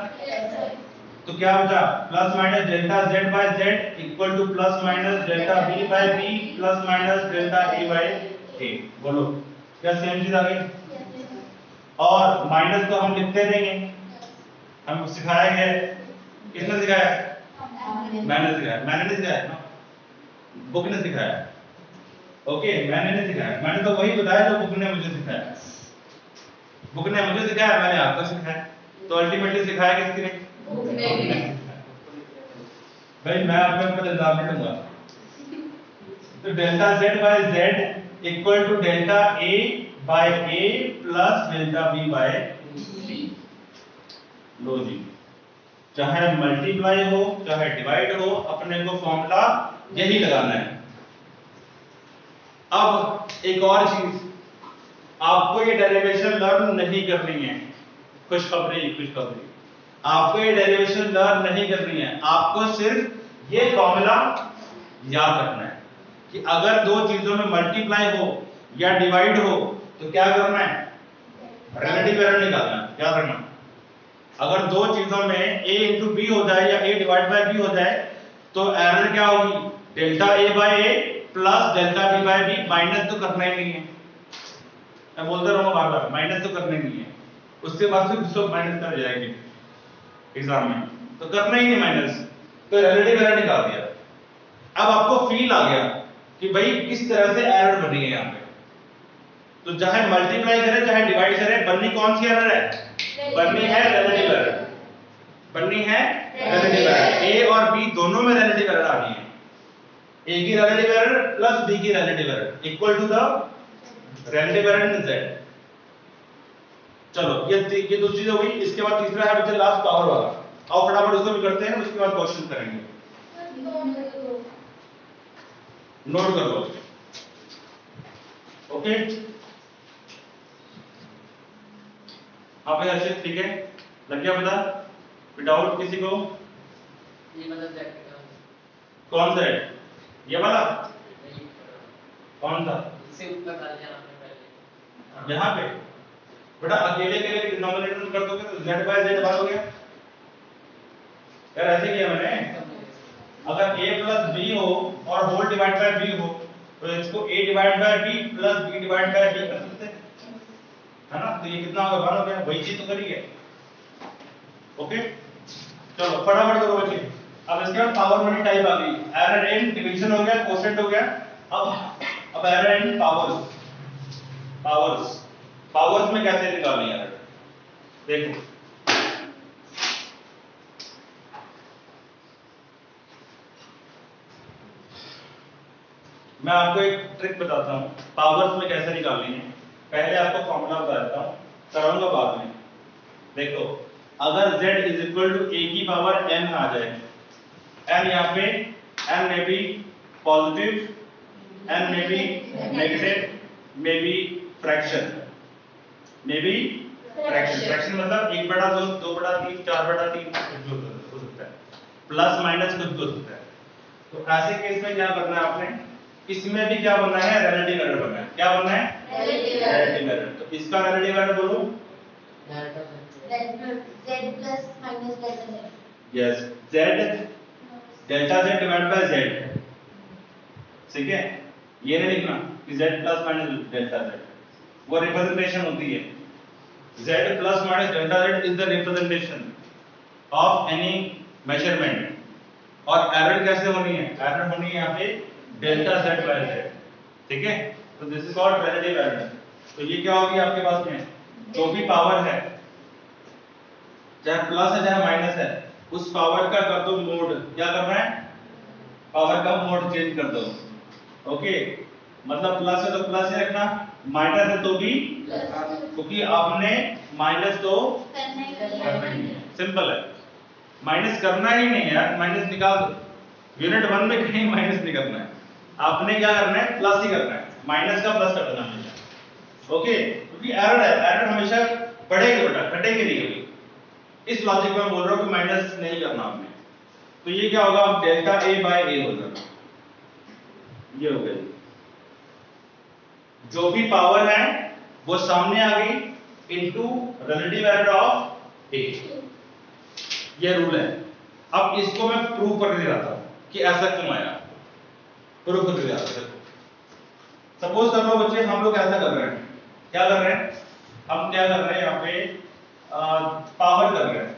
तो क्या बचा, plus minus delta z by z equal to plus minus delta b by b plus minus delta a by a, बोलो क्या सेम चीज आ गई, और माइनस तो हम लिखते रहेंगे, हम सिखाया गया, किसने सिखाया, मैंने सिखाया, मैंने नहीं सिखाया ना, बुक ने सिखाया, ओके, मैंने नहीं सिखाया, मैंने तो वही बताया जो बुक ने मुझे सिखाया, बुक ने मुझे सिखाया, मैंने आपको सिखाया, तो अल्टीमेटली सिखाया किसने, भाई मैं अपने ऊपर इल्जाम नहीं दूंगा, तो delta z by z equal to delta a by a plus delta b by c, लो जी, चाहे मल्टीप्लाई हो चाहे डिवाइड हो, अपने को फॉर्मूला यही लगाना है। अब एक और चीज, आपको ये डेरिवेशन लर्न नहीं करनी है, खुशखबरी, आपको ये डेरिवेशन लर्न नहीं करनी है, आपको सिर्फ ये फॉर्मूला याद रखना है कि अगर दो चीजों में मल्टीप्लाई हो या डिवाइड हो तो क्या करना है, रिलेटिव एरर निकालना है, याद रखना, अगर दो चीजों में a इंटू बी हो जाए या a डिवाइड बाय b हो जाए तो एरर क्या होगी, delta a by a plus delta b by b, minus तो करना ही नहीं है, मैं बोलता रहूंगा बार बार, माइनस तो करना ही नहीं है, उसके बाद फिर सब माइनस कर जाएंगे एग्जाम में, तो करना ही नहीं माइनस, तो रिलेटिव एरर निकाल दिया। अब आपको फील आ गया कि भाई किस तरह से एरर बनी है यहाँ पे, तो चाहे मल्टीप्लाई करे चाहे डिवाइड करे, बननी कौन सी एरर है, बननी है रिलेटिव एरर, बननी है रिलेटिव एरर, a और b दोनों में रिलेटिव एरर आ रही है, a की रिलेटिव एरर प्लस b की relative error equal to the relative error in z। चलो ये दो चीजें हो गई, इसके बाद तीसरा है बच्चे लास्ट पावर वाला, आओ फटाफट उसको भी करते हैं, उसके बाद क्वेश्चन करेंगे, नोट कर लो, ओके, आप ऐसे ठीक है, लग गया पता, विदाउट किसी को, ये मतलब कौन सा है, ये वाला, कौन सा, इससे ऊपर डाल दिया आपने पहले, यहाँ पे बेटा अकेले के लिए डिनोमिनेटर कर दोगे तो z बाय z बार हो गया, यार ऐसे किया मैंने, अगर a प्लस b हो और होल डिवाइड बाय b हो तो इसको a divide by b plus b divide by b कर सकते हैं, है ना, तो ये कितना होगा 1 हो गया, वही चीज तो करी है, ओके, चलो फटाफट करो बच्चे। अब इसके बाद पावर वाली टाइप आ गई, एरर इन डिवीजन हो गया, कोशेंट हो गया, अब error in powers, powers, powers में कैसे निकालें यार, देखो मैं आपको एक ट्रिक बताता हूं पावर्स में कैसे निकालनी है। पहले आपको फॉर्मूला बता देता हूं, कराऊंगा बाद में। देखो अगर z is equal to a की पावर n आ जाए, n यहाँ पे n में भी पॉजिटिव, n में भी नेगेटिव, में भी फ्रैक्शन, में भी फ्रैक्शन, फ्रैक्शन मतलब 1/2, 2/3, 4/3 कुछ भी हो सकता है, प्लस माइनस कुछ भी हो सकता है। तो ऐसे केस में क्या करना है आपने, इसमें भी क्या बनना है, रिलेटिव एरर बनना है। क्या बनना है, रिलेटिव एरर। तो इसका रिलेटिव एरर बोलो, z plus minus delta z. Yes z delta z divide by z, ठीक है। ये नहीं लिखना कि z plus minus delta z, वो रिप्रेजेंटेशन होती है। z plus minus delta z is the representation of any measurement. और एरर कैसे होनी है, एरर होनी है यहाँ पे डेल्टा z बाय z, ठीक है। तो this is called relative error. तो ये क्या होगी आपके पास में, जो भी पावर है चाहे प्लस है चाहे माइनस है, उस पावर का कर दो मोड। क्या करना है, पावर का मोड चेंज कर दो। ओके, मतलब प्लस है तो प्लस ही रखना, माइनस है तो भी, क्योंकि आपने माइनस तो करना ही है, सिंपल है। माइनस करना ही नहीं है यार, माइनस निकाल दो। यूनिट 1 में कहीं माइनस नहीं करना है, आपने क्या करना है, प्लस ही करना है। माइनस का प्लस कर देना हमेशा। ओके, क्योंकि एरर है, एरर हमेशा बढ़ेगी बेटा, घटेगी नहीं कभी। इस लॉजिक में बोल रहा हूं कि माइनस नहीं करना आपने। तो ये क्या होगा, अब डेल्टा a बाय a होगा, ये हो गया। जो भी पावर है वो सामने आ गई into relative error of a, ये रूल है। अब इसको मैं प्रूव करके दिखाता हूं कि ऐसा क्यों आया, प्रूव करके दिखाता हूं। सपोज कर लो बच्चे, हम लोग ऐसा कर रहे हैं, क्या कर रहे हैं, हम क्या कर रहे हैं यहाँ पे पावर कर रहे हैं।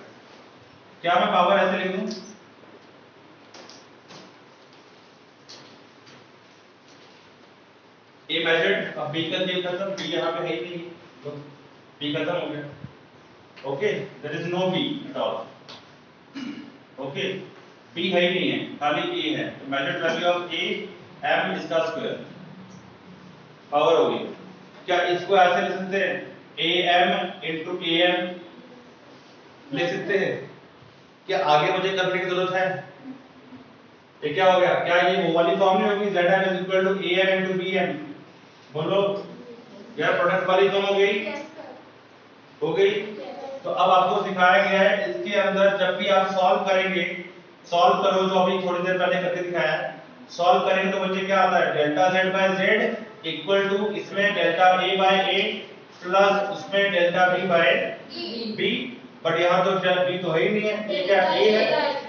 क्या मैं पावर ऐसे लिख दूं, ए मेजर्ड, अब बी का ये खत्म, बी यहाँ पे है ही नहीं, तो बी खत्म हो गया। Okay, there is no B at all. Okay, B है ही नहीं है, खाली ए है। तो measured value of A M इसका स्क्वायर पावर होगी। क्या इसको ऐसे लिख सकते हैं, A M into A M लिख सकते हैं? क्या आगे मुझे करने की जरूरत है? ये क्या हो गया, क्या ये वो वाली फॉर्म नहीं होगी, zm is equal to am into bm? बोलो यार, प्रोडक्ट वाली फॉर्म हो गई, हो गई। तो अब आपको सिखाया गया है, इसके अंदर जब भी आप सॉल्व करेंगे, सॉल्व करो जो अभी थोड़ी देर पहले करके दिखाया, सॉल्व करेंगे तो बच्चे क्या आता है, delta z by z equal to इसमें डेल्टा a बाय a प्लस उसमें delta b by b। But यहाँ तो b तो है ही नहीं है, ये क्या a है।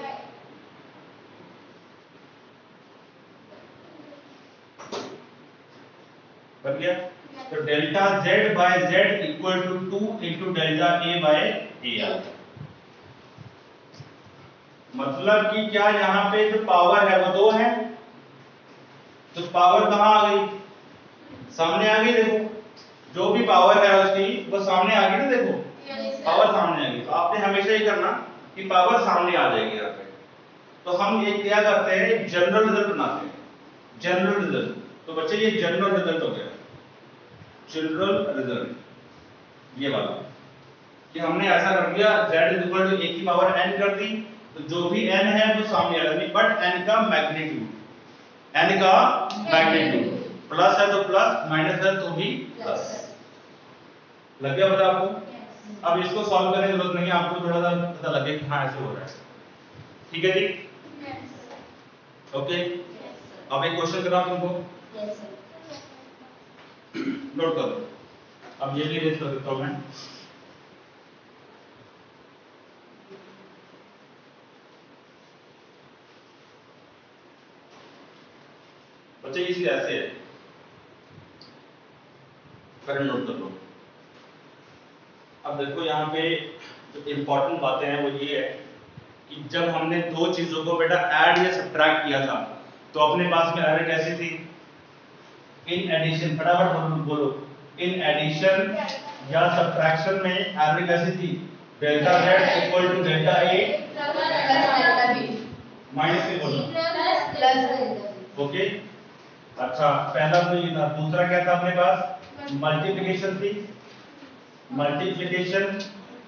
बन गया। तो delta z by z equal to 2 into delta a by a। मतलब कि क्या यहाँ पे जो पावर है वो 2 है, तो पावर कहाँ आ गई, सामने आ गई। देखो जो भी पावर है उसकी वो सामने आ गई ना, देखो पावर सामने आ गई। तो आपने हमेशा ही करना कि पावर सामने आ जाएगी यहाँ पे। तो हम ये क्या करते हैं, जनरल रिजल्ट बनाते हैं, जनरल रिजल्ट। तो बच्चे ये जनरल रिजल्ट हो गया, जनरल रिजल्ट ये वाला, कि हमने ऐसा कर दिया z is equal to a की पावर n कर दी, तो जो भी n है वो सामने आ जाएगी, बट n का मैग्नीट्यूड, n का मैग्नीट्यूड प्लस है तो प्लस, माइनस है तो भी प्लस। लग गया पता आपको? अब इसको सॉल्व करने की जरूरत नहीं है, आपको थोड़ा सा पता लगे कि हाँ ऐसे हो रहा है। ठीक है जी, ओके। अब एक क्वेश्चन कराऊं तुमको, नोट करो। अब ये भी रेज कर देता हूं मैं। बच्चे ये चीज ऐसे है, करंट नोट कर लो। अब देखो यहाँ पे जो इंपॉर्टेंट बातें हैं वो ये है कि जब हमने दो चीजों को बेटा ऐड या सब्ट्रैक्ट किया था, तो अपने पास में एरर कैसी थी, इन एडिशन। फटाफट बोलो, इन एडिशन या सब्ट्रैक्शन में एरर कैसी थी? Delta z equal to delta a minus के बोलो। ओके, अच्छा पहला तो ये था। दूसरा क्या था अपने पास? मल्टीप्लिकेशन थी, मल्टीप्लिकेशन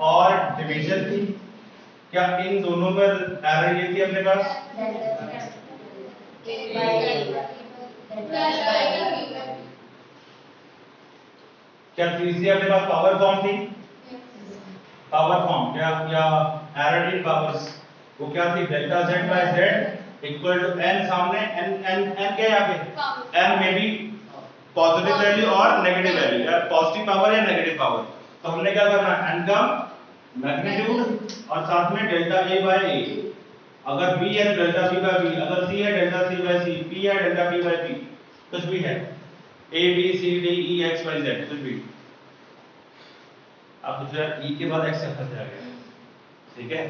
और डिवीजन थी। क्या इन दोनों में एरर ये थी अपने पास? क्या तीसरी अपने पास पावर फॉर्म थी? पावर फॉर्म क्या क्या एरर इन पावर्स वो क्या थी? Delta z by z equal to n, सामने n n n क्या है यहाँ पे? n में भी पॉजिटिव वैल्यू और नेगेटिव वैल्यू, या पॉजिटिव पावर या नेगेटिव पावर। तो हमने क्या करना है? n का मैग्नीट्यूड और साथ में डेल्टा a बाय a। अगर b है डेल्टा b बाय b, अगर c है delta c by c, p है डेल्टा p बाय p, कुछ भी है a b c d e x y z कुछ भी। अब जो e के बाद x रखा जाएगा, ठीक है,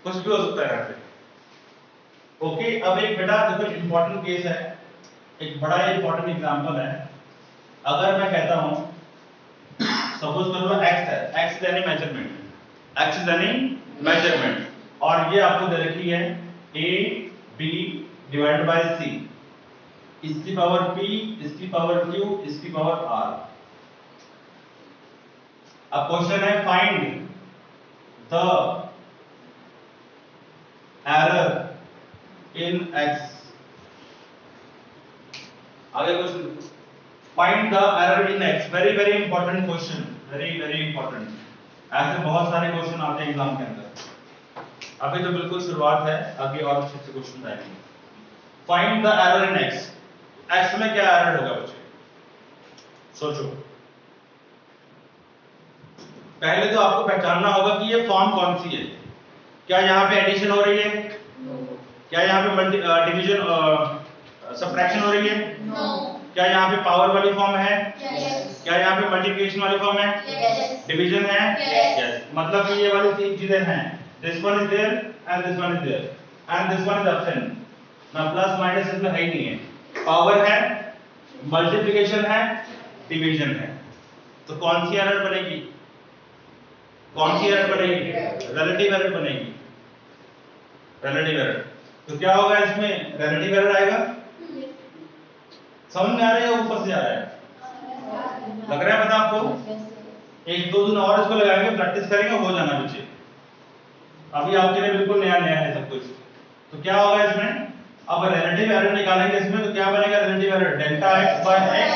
कुछ भी हो सकता है यहाँ पे। ओके, अब एक बेटा देखो इंपॉर्टेंट केस है, एक बड़ा इंपॉर्टेंट एग्जांपल है। अगर मैं कहता हूं सपोज कर लो x है, x यानी मेजरमेंट, x यानी मेजरमेंट, और ये आपको दे रखी है a b divided by c, इसकी पावर p, इसकी पावर q, इसकी पावर r। अब क्वेश्चन है find the error in x। आगे question, find the error in x। Very very important question, very very important. ऐसे बहुत सारे क्वेश्चन आते हैं एग्जाम के अंदर। अभी तो बिल्कुल शुरुआत है, आगे और अच्छे से क्वेश्चन आएंगे। Find the error in x। x में क्या एरर होगा बच्चे? सोचो। पहले तो आपको पहचानना होगा कि ये फॉर्म कौन सी है। क्या यहाँ पे एडिशन हो रही है? क्या यहाँ पे डिवीजन सब्ट्रैक्शन हो रही है? क्या यहाँ पे पावर वाली फॉर्म है? क्या यहाँ पे मल्टीप्लिकेशन वाली फॉर्म है? डिवीजन है? यस। मतलब कि ये वाली तीन चीजें हैं। This one is there and this one is there and this one is absent ना, प्लस माइनस इसमें है ही नहीं है। पावर है, मल्टीप्लिकेशन है, डिवीजन है। तो कौन सी एरर बनेगी? कौन सी एरर बनेगी? रिलेटिव एरर बनेगी, रिलेटिव एरर। तो क्या होगा इसमें? रिलेटिव एरर आएगा। समझ में आ रहा है या ऊपर से आ रहा है? लग रहा है पता आपको? एक दो दिन और इसको लगाएंगे, प्रैक्टिस करेंगे, हो जाना बच्चे। अभी आपके लिए बिल्कुल नया नया है सब कुछ। तो क्या होगा इसमें? अब रिलेटिव एरर निकालेंगे इसमें, तो क्या बनेगा relative error? Delta x by x।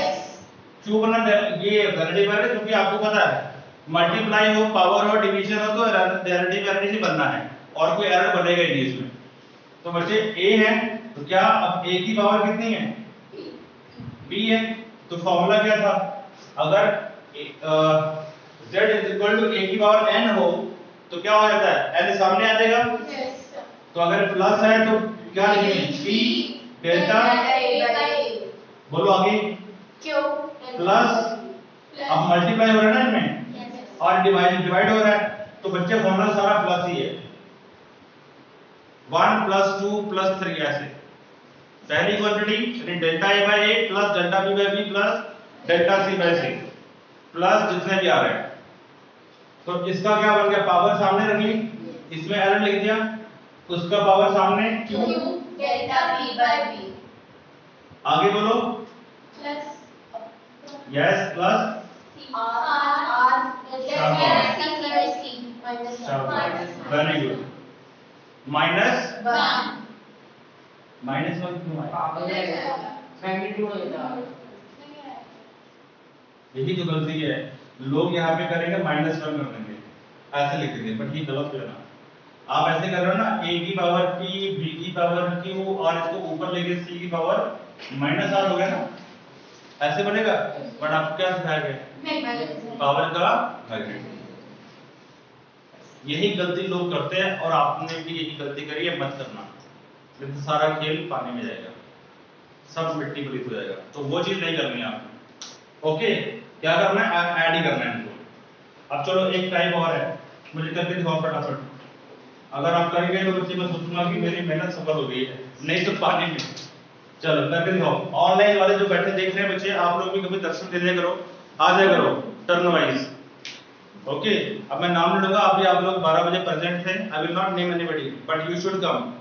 क्यों बना ये रिलेटिव एरर? क्योंकि आपको पता है मल्टीप्लाई हो, पावर हो, डिवीजन हो, तो रिलेटिव एरर ही बनना है, और कोई एरर बनेगा ही नहीं इसमें। तो बच्चे a है, तो क्या अब a की पावर कितनी है? b है। तो फॉर्मूला क्या था? अगर z is equal to a की पावर n हो तो क्या हो जाता है? n सामने आ जाएगा। तो अगर प्लस है तो क्या लिखेंगे? p डेल्टा, बोलो आगे, प्लस, अब मल्टीप्लाई हो रहा है ना इनमें और डिवाइड हो रहा है, तो बच्चे फॉर्मूला सारा प्लस ही है। 1 प्लस 2 प्लस 3 ऐसे। पहली क्वांटिटी यानी delta a by a plus delta b by b plus delta c by c plus जितने भी आ रहे हैं। तो इसका क्या बन गया? पावर सामने रख ली, इसमें एरर लिख दिया, उसका पावर सामने q delta b by b। आगे बोलो, plus yes, plus very good, minus minus 1 क्यों आया? यही तो गलती है, लोग यहाँ पे करेंगे -1 कर देंगे, ऐसे लिख देंगे, बट ये गलत है ना। आप ऐसे कर रहे हो ना, a की पावर p, b की पावर q और इसको ऊपर लेके c की पावर -r हो गया ना, ऐसे बनेगा। बट आपको क्या सिखाया गया? पावर का मैग्नीट्यूड। यही गलती लोग करते हैं और आपने भी यही गलती करी है, मत करना, तो सारा खेल पानी में जाएगा, सब मिट्टी पलीत हो जाएगा। तो वो चीज नहीं करनी है आपको। ओके, क्या करना है? ऐड ही करना है इनको। अब चलो एक टाइप और है, मुझे करके दिखाओ फटाफट। अगर आप करेंगे तो बच्चे मैं सोचूंगा कि मेरी मेहनत सफल हो गई है, नहीं तो पानी में। चलो करके दिखाओ। ऑनलाइन वाले जो बैठे देख रहे हैं बच्चे, आप लोग भी कभी दर्शन दे दिया करो, आ जाए करो टर्न वाइज। ओके, अब मैं नाम लूंगा। अभी आप लोग 12 बजे प्रेजेंट थे, I will not name anybody but you should come.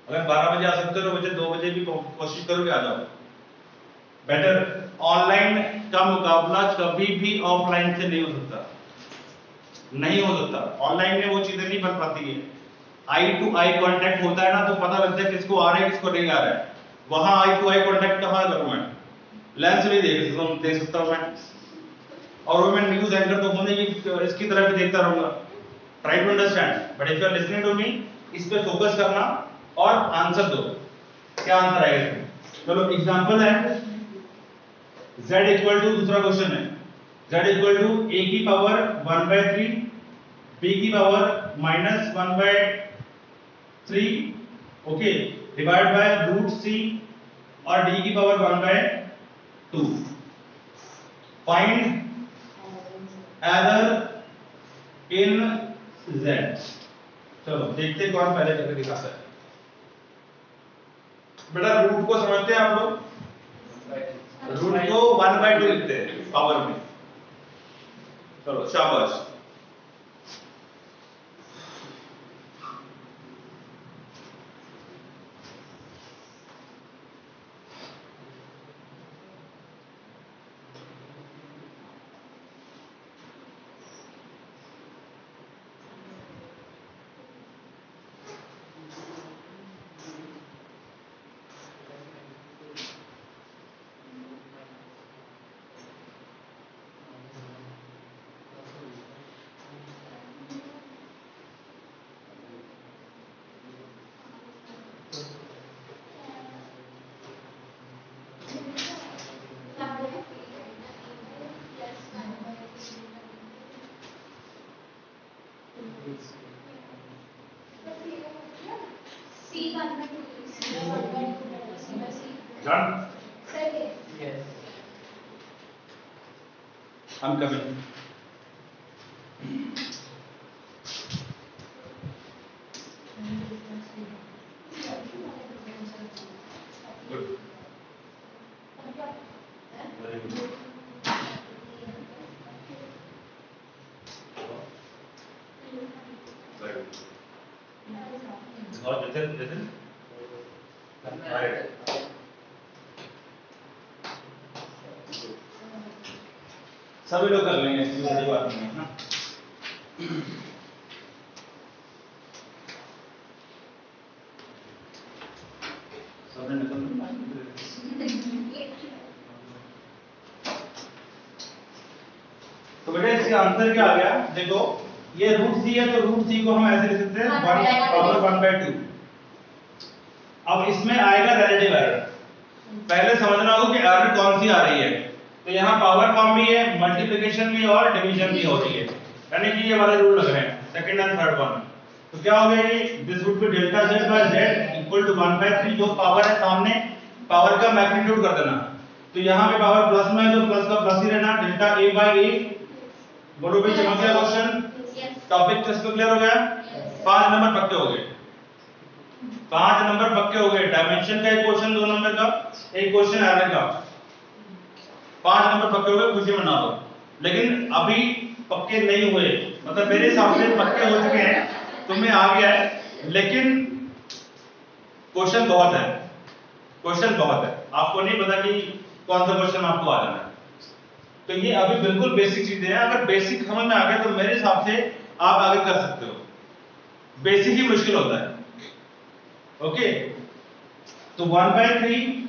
अगर 12 बजे आ सकते हो तो बजे 2 बजे भी कोशिश करो कि आ जाओ। बेटर, ऑनलाइन का मुकाबला कभी भी ऑफलाइन से नहीं हो सकता, नहीं हो सकता। ऑनलाइन में वो चीजें नहीं बन पाती है। आई टू आई कांटेक्ट होता है ना, तो पता लगता है किसको आ रहा है किसको नहीं आ रहा है। वहां आई टू आई कांटेक्ट कहां करूं मैं? लेंस में देख सकता हूं मैं, और वो मैं न्यूज़ एंकर तो होने की इसकी तरफ भी देखता रहूंगा। Try to understand, but if you are listening to me, इस पे फोकस करना और आंसर दो। क्या आंसर आएगा इसमें? चलो एग्जांपल है, z इक्वल टू, दूसरा क्वेश्चन है, z इक्वल टू a की पावर 1/3, b की power -1/3, okay, divide by root c और d की power 1/2। Find error in z। चलो देखते कौन पहले करके दिखाता है। बेटा रूट को समझते हैं आप लोग? रूट को 1/2 लिखते हैं पावर में। चलो शाबाश। Done? Yes. I'm coming. Good. Very good. Very good. और जैसे right. सभी लोग कर लेंगे, ऐसी बड़ी बात नहीं है ना। सबने निकल तो बेटा इसका आंसर क्या आ गया? देखो ये रूट सी है, तो रूट सी को हम ऐसे लिख सकते हैं 1 पावर 1/2। अब इसमें आएगा रिलेटिव एरर। पहले समझना होगा कि एरर कौन सी आ रही है। तो यहाँ पावर फॉर्म भी है, मल्टीप्लिकेशन भी और डिवीजन भी हो रही है, यानी कि ये वाले रूल लग रहे हैं, सेकंड एंड थर्ड वन। तो क्या हो गया ये? This would be delta z by z equal to 1/3। जो पावर है सामने, पावर का मैग्नीट्यूड कर देना। तो यहाँ पे पावर प्लस में है तो प्लस का प्लस ही रहना, डेल्टा a बाय a। बोलो भाई चमक गया क्वेश्चन? टॉपिक किस पे क्लियर हो गया? 5 नंबर पक्के हो गए, 5 नंबर पक्के हो गए। डायमेंशन का एक क्वेश्चन 2 नंबर का, एक क्वेश्चन एरर का, 5 नंबर पक्के हो गए, खुशी मना लो। लेकिन अभी पक्के नहीं हुए, मतलब मेरे हिसाब से पक्के हो चुके हैं, तुम्हें आ गया है, लेकिन क्वेश्चन बहुत है, क्वेश्चन बहुत है। आपको नहीं पता कि कौन सा क्वेश्चन आपको आ जाना है। तो ये अभी बिल्कुल बेसिक चीजें हैं। अगर बेसिक समझ में आ गया तो मेरे हिसाब से आप आगे कर सकते हो। बेसिक ही मुश्किल होता है। ओके, तो 1/3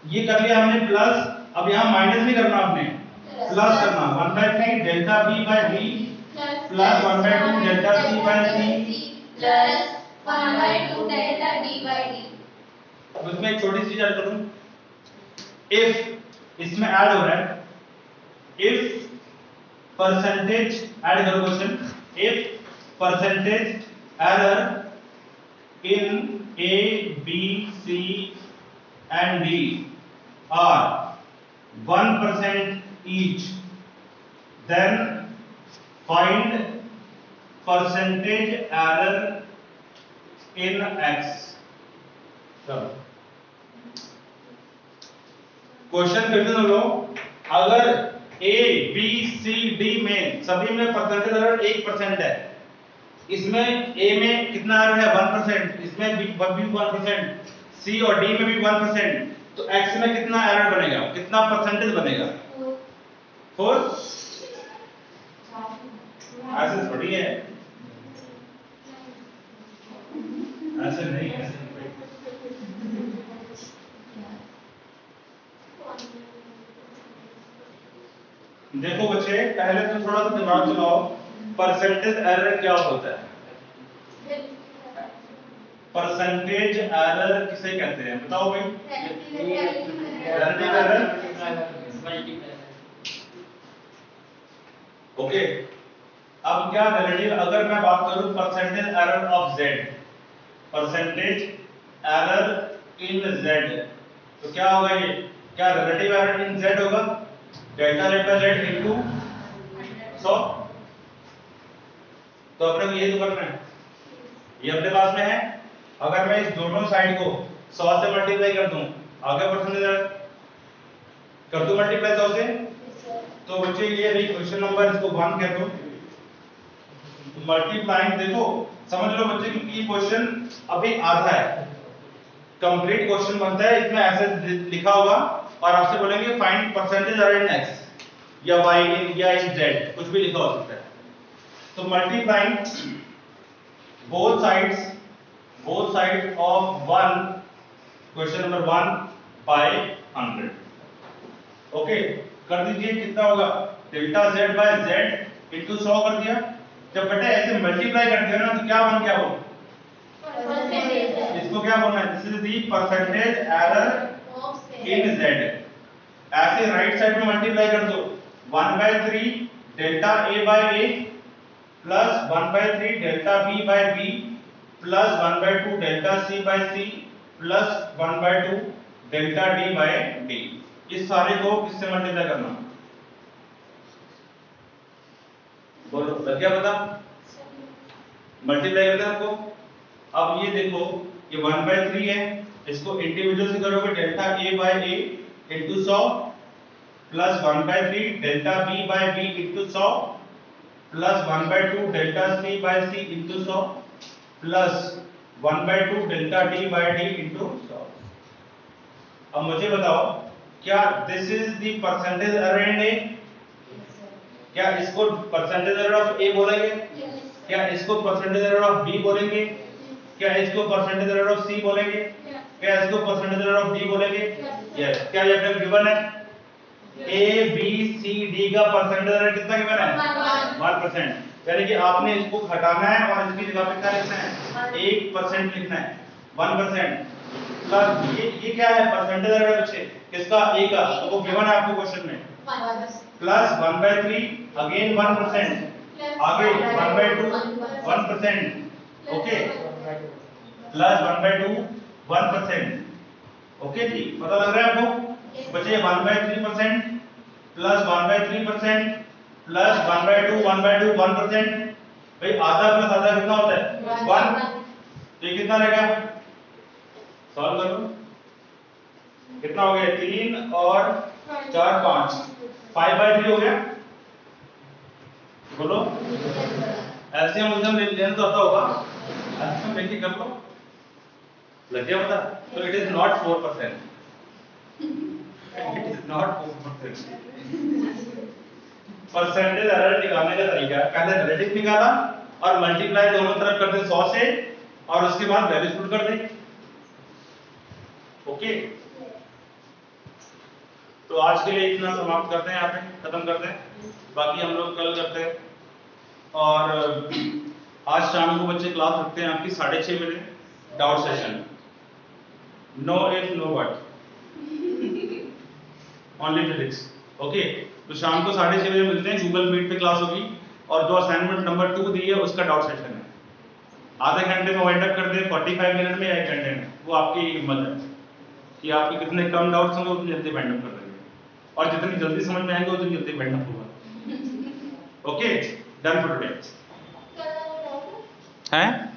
ये कर लिया हमने प्लस। अब यहाँ माइनस नहीं करना, आपने प्लस करना। 1/3 delta b by b plus 1/2 delta c by c plus 1/2 delta d by d। अब इसमें एक छोटी सी चीज ऐड करूं, इफ इसमें ऐड हो रहा है, इफ परसेंटेज ऐड करो question, if percentage error in a b c and d are 1% each, then find percentage error in x। चलो क्वेश्चन कंफ्यूज हो लो। अगर ए बी सी डी में सभी में परसेंटेज एरर 1% है। इसमें ए में कितना एरर है 1%, इसमें भी 1%, सी और डी में भी 1%, तो एक्स में कितना एरर बनेगा, कितना परसेंटेज बनेगा 4। ऐसे थोड़ी है, ऐसे नहीं, ऐसे नहीं। देखो बच्चे, पहले तो थोड़ा सा दिमाग चलाओ, परसेंटेज एरर क्या होता है? परसेंटेज एरर किसे कहते हैं बताओ भाई? Relative error. ओके, अब क्या रिलेटिव, अगर मैं बात करूं percentage error of Z, percentage error in Z, तो क्या होगा ये? क्या रिलेटिव एरर इन जेड होगा? Delta Z by Z into 100। तो अपने को ये तो करना है, ये अपने पास में है। अगर मैं इस दोनों साइड को 100 से मल्टीप्लाई कर दूं, आगे परसेंटेज एरर कर दूं मल्टीप्लाई 100 से, तो बच्चे ये रही क्वेश्चन नंबर, इसको 1 कह दो। मल्टीप्लाइंग, देखो समझ लो बच्चे कि ये क्वेश्चन अभी आधा है, कंप्लीट क्वेश्चन बनता है इसमें ऐसे लिखा होगा और आपसे बोलेंगे फाइंड परसेंटेज एरर इन एक्स या वाई इन या इन जेड, कुछ भी लिखा हो सकता है। तो multiplying both sides of 1, question number 1 by 100। Okay, कर दीजिए, कितना होगा? Delta Z by Z into 100 कर दिया। जब बेटा ऐसे मल्टीप्लाई कर दिया ना, तो क्या बन गया वो? इसको क्या बोलना है? This is the percentage error in Z. ऐसे राइट साइड में मल्टीप्लाई कर दो, 1/3 delta a by a plus 1/3 delta b by b plus 1/2 delta c by c plus 1/2 delta d by d। इस सारे को किससे मल्टीप्लाई करना? बोलो, लग गया पता? मल्टीप्लाई करते हैं आपको। अब ये देखो, ये 1/3 है, इसको इंडिविजुअल से करोगे, delta a by a into 100 plus 1/3 delta b by b into 100 plus 1/2 delta c by c into 100 plus 1/2 delta d by d into 100। अब मुझे बताओ, क्या this is the percentage error in A? क्या इसको percentage error of ए बोलेंगे? क्या इसको percentage error of B बोलेंगे? क्या इसको परसेंटेज एरर ऑफ सी बोलेंगे? क्या इसको परसेंटेज एरर ऑफ डी बोलेंगे? यस। क्या ये अपने गिवन है? ए बी सी डी का परसेंटेज एरर कितना गिवन है? 1%। यानी कि आपने इसको घटाना है और इसकी जगह पे क्या लिखना है? 1% लिखना है, 1%। प्लस ये क्या है? परसेंटेज एरर बच्चे किसका? ए का, तो वो गिवन है आपको क्वेश्चन में। प्लस 1/3 अगेन 1%, आगे 1/2 1%, ओके, प्लस 1/2 1%। ओके जी, पता लग रहा है आपको? बच्चे 1/3% प्लस 1/3% प्लस 1/2 1/2 1%। भाई आधा प्लस आधा कितना होता है? 1। तो ये कितना रहेगा? सॉल्व करो, कितना हो गया? 3 और 4 5, 5/3 हो गया। बोलो, एलसीएम उलसीएम लेने तो आता होगा, एलसीएम लेके कर लो, लग गया पता? तो it is not 4%, it is not 4%। Percentage error निकालने का तरीका, पहले रिलेटिव निकाला और मल्टीप्लाई दोनों तरफ कर दे 100 से और उसके बाद वैल्यूज पुट कर दे। ओके, तो आज के लिए इतना समाप्त करते हैं, यहाँ पे खत्म करते हैं, बाकी हम लोग कल करते हैं। और आज शाम को बच्चे क्लास रखते हैं आपकी 6:30 बजे, doubt session, no if no but, only physics. Okay, तो शाम को 6:30 बजे मिलते हैं, गूगल मीट पे क्लास होगी और जो असाइनमेंट नंबर 2 दी है उसका डाउट सेशन है। आधे घंटे में वाइंड अप कर दे, 45 मिनट में या 1 घंटे में, वो आपकी हिम्मत है कि आपके कितने कम डाउट्स होंगे उतनी जल्दी वाइंड अप कर देंगे, और जितनी जल्दी समझ में आएंगे उतनी जल्दी वाइंड अप होगा। Okay, done for today. हैं?